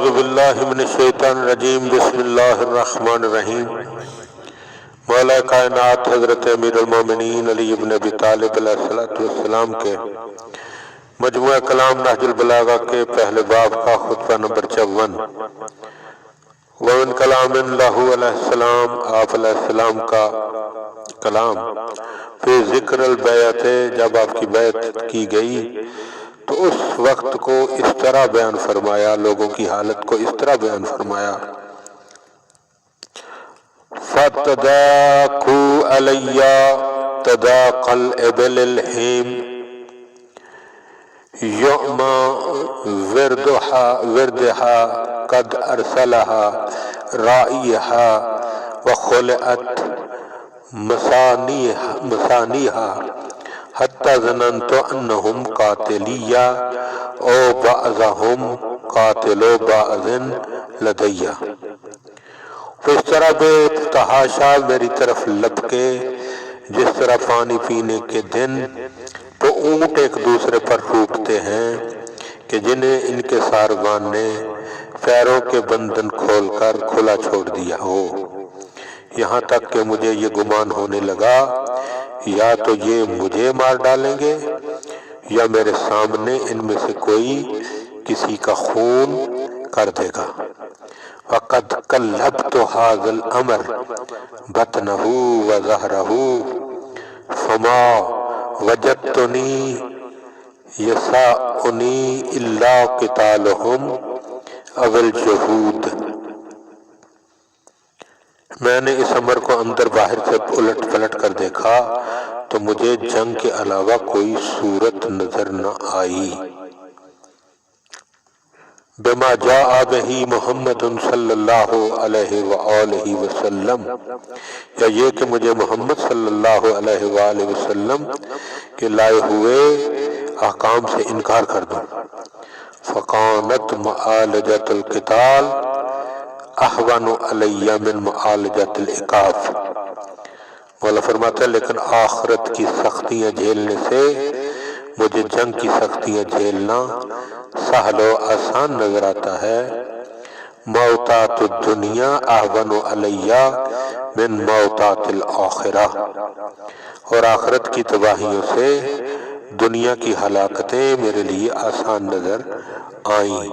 اعوذ باللہ من الشیطان الرجیم بسم اللہ الرحمن الرحیم۔ مولا کائنات حضرت امیر المومنین علی ابن ابی طالب علیہ السلام کے مجموعہ کلام نہج البلاغہ کے پہلے باب کا خطبہ نمبر 54۔ ومن کلام اللہ علیہ السلام، آپ علیہ السلام کا کلام فی ذکر البیعت، جب آپ کی بیعت کی گئی تو اس وقت کو اس طرح بیان فرمایا، لوگوں کی حالت کو اس طرح بیان فرمایا۔ فَتَدَاقُوا عَلَيَّ تَدَاقَ الْإِبِلِ الْحِيمِ يُعْمَى وِرْدِهَا قَدْ أَرْسَلَهَا رَائِيَهَا وَخُلِعَتْ مسانيها حتى ظننت أنهم قاتليّ أو بعضهم قاتل بعض لدي۔ وہ اس طرح بے تحاشا میری طرف لپکے جس طرح پانی پینے کے دن تو اونٹ ایک دوسرے پر روکتے ہیں کہ جنہیں ان کے ساربان نے پیروں کے بندھن کھول کر کھلا چھوڑ دیا ہو، یہاں تک کہ مجھے یہ گمان ہونے لگا یا تو یہ مجھے مار ڈالیں گے یا میرے سامنے ان میں سے کوئی کسی کا خون کر دے گا۔ وَقَدْ قَلَّبْتُ هَذَا الْأَمْرَ بَطْنَهُ وَظَهْرَهُ فَمَا وَجَدْتُنِي يَسَعُنِي إِلَّا قِتَالُهُمْ أَوِ الْجُحُودُ۔ میں نے اس امر کو اندر باہر سے الٹ پلٹ کر دیکھا تو مجھے جنگ کے علاوہ کوئی صورت نظر نہ آئی۔ بما جاء بہ محمد صلی اللہ علیہ وآلہ وسلم، یا یہ کہ مجھے محمد صلی اللہ علیہ وآلہ وسلم کے لائے ہوئے احکام سے انکار کر دوں۔ فَقَانَتْ مُعَالَجَةُ الْقِتَالِ احون علی من معالجۃ العقاب۔ مولا فرماتا ہے لیکن آخرت کی سختیاں جھیلنے سے مجھے جنگ کی سختیاں جھیلنا سہل و آسان نظر آتا ہے۔ موتات الدنیا احون علی من موتات الآخرہ، اور آخرت کی تباہیوں سے دنیا کی ہلاکتیں میرے لیے آسان نظر آئیں۔